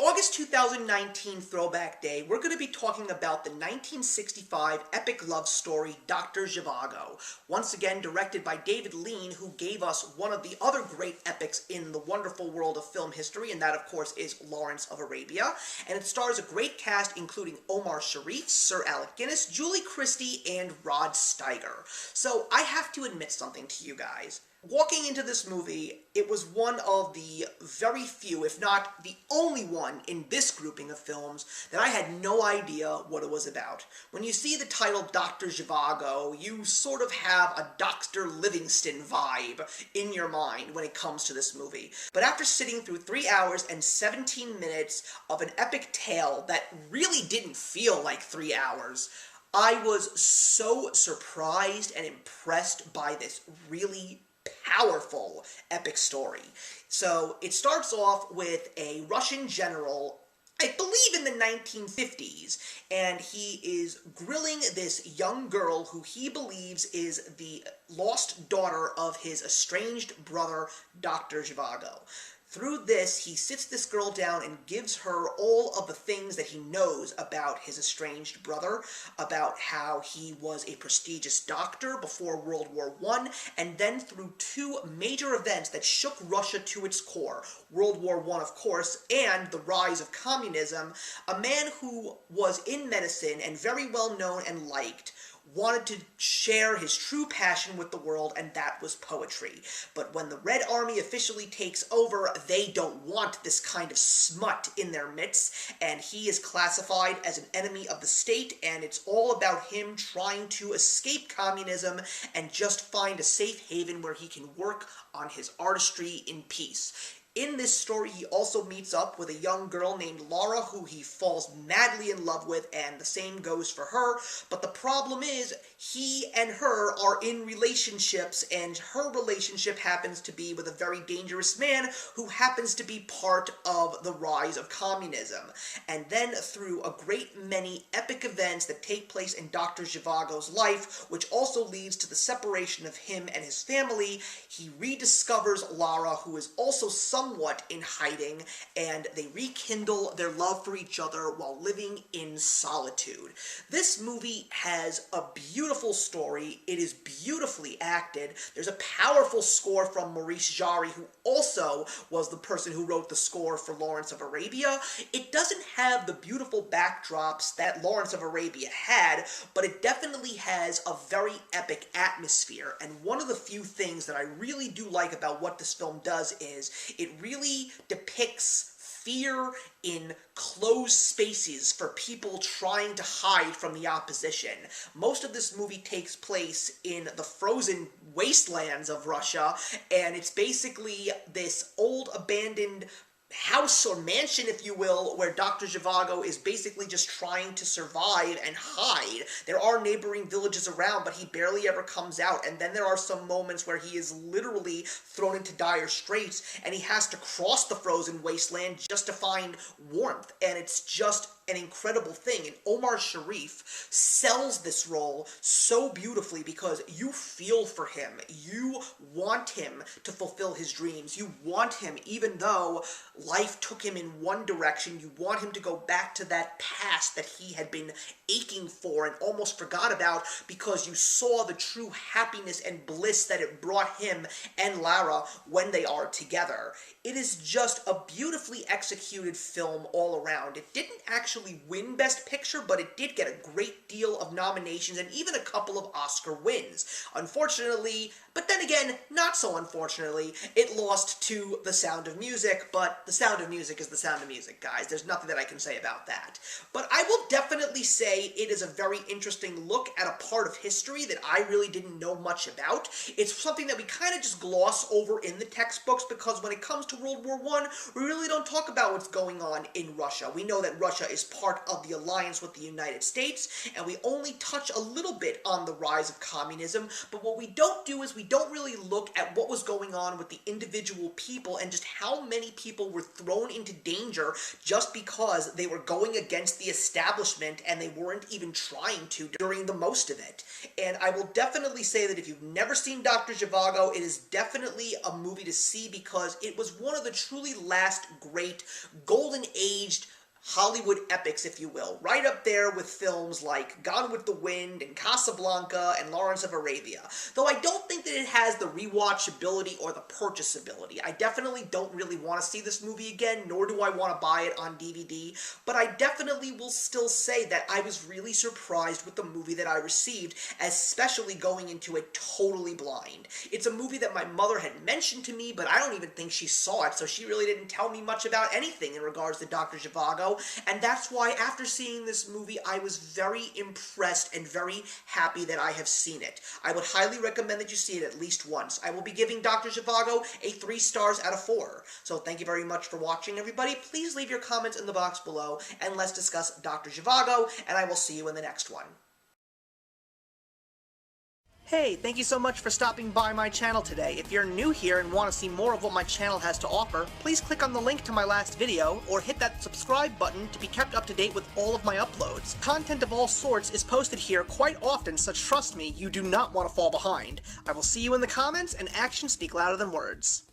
August 2019 Throwback Day, we're going to be talking about the 1965 epic love story, Dr. Zhivago. Once again, directed by David Lean, who gave us one of the other great epics in the wonderful world of film history, and that, of course, is Lawrence of Arabia. And it stars a great cast, including Omar Sharif, Sir Alec Guinness, Julie Christie, and Rod Steiger. So, I have to admit something to you guys. Walking into this movie, it was one of the very few, if not the only one in this grouping of films that I had no idea what it was about. When you see the title Dr. Zhivago, you sort of have a Dr. Livingston vibe in your mind when it comes to this movie. But after sitting through 3 hours and 17 minutes of an epic tale that really didn't feel like 3 hours, I was so surprised and impressed by this really powerful epic story. So it starts off with a Russian general, I believe in the 1950s, and he is grilling this young girl who he believes is the lost daughter of his estranged brother, Dr. Zhivago. Through this, he sits this girl down and gives her all of the things that he knows about his estranged brother, about how he was a prestigious doctor before World War I, and then through two major events that shook Russia to its core, World War I, of course, and the rise of communism, a man who was in medicine and very well known and liked, wanted to share his true passion with the world, and that was poetry. But when the Red Army officially takes over, they don't want this kind of smut in their midst, and he is classified as an enemy of the state, and it's all about him trying to escape communism and just find a safe haven where he can work on his artistry in peace. In this story, he also meets up with a young girl named Lara, who he falls madly in love with, and the same goes for her. But the problem is, he and her are in relationships, and her relationship happens to be with a very dangerous man who happens to be part of the rise of communism. And then, through a great many epic events that take place in Dr. Zhivago's life, which also leads to the separation of him and his family, he rediscovers Lara, who is also somewhat in hiding, and they rekindle their love for each other while living in solitude. This movie has a beautiful story. It is beautifully acted. There's a powerful score from Maurice, who also was the person who wrote the score for Lawrence of Arabia. It doesn't have the beautiful backdrops that Lawrence of Arabia had, but it definitely has a very epic atmosphere, and one of the few things that I really do like about what this film does is it really depicts fear in closed spaces for people trying to hide from the opposition. Most of this movie takes place in the frozen wastelands of Russia, and it's basically this old abandoned house or mansion, if you will, where Dr. Zhivago is basically just trying to survive and hide. There are neighboring villages around, but he barely ever comes out, and then there are some moments where he is literally thrown into dire straits, and he has to cross the frozen wasteland just to find warmth, and it's just an incredible thing. And Omar Sharif sells this role so beautifully because you feel for him. You want him to fulfill his dreams. You want him, even though life took him in one direction, you want him to go back to that past that he had been aching for and almost forgot about, because you saw the true happiness and bliss that it brought him and Lara when they are together. It is just a beautifully executed film all around. It didn't actually win Best Picture, but it did get a great deal of nominations and even a couple of Oscar wins. Unfortunately, but then again, not so unfortunately, it lost to The Sound of Music, but The Sound of Music is The Sound of Music, guys. There's nothing that I can say about that. But I will definitely say it is a very interesting look at a part of history that I really didn't know much about. It's something that we kind of just gloss over in the textbooks, because when it comes to World War I, we really don't talk about what's going on in Russia. We know that Russia is part of the alliance with the United States, and we only touch a little bit on the rise of communism, but what we don't do is we don't really look at what was going on with the individual people and just how many people were were thrown into danger just because they were going against the establishment and they weren't even trying to during the most of it. And I will definitely say that if you've never seen Dr. Zhivago, it is definitely a movie to see because it was one of the truly last great golden-aged Hollywood epics, if you will, right up there with films like Gone with the Wind and Casablanca and Lawrence of Arabia. Though I don't think that it has the rewatchability or the purchasability. I definitely don't really want to see this movie again, nor do I want to buy it on DVD, but I definitely will still say that I was really surprised with the movie that I received, especially going into it totally blind. It's a movie that my mother had mentioned to me, but I don't even think she saw it, so she really didn't tell me much about anything in regards to Dr. Zhivago. And that's why after seeing this movie, I was very impressed and very happy that I have seen it. I would highly recommend that you see it at least once. I will be giving Dr. Zhivago a 3 stars out of 4. So thank you very much for watching, everybody. Please leave your comments in the box below, and let's discuss Dr. Zhivago, and I will see you in the next one. Hey, thank you so much for stopping by my channel today. If you're new here and want to see more of what my channel has to offer, please click on the link to my last video, or hit that subscribe button to be kept up to date with all of my uploads. Content of all sorts is posted here quite often, so trust me, you do not want to fall behind. I will see you in the comments, and actions speak louder than words.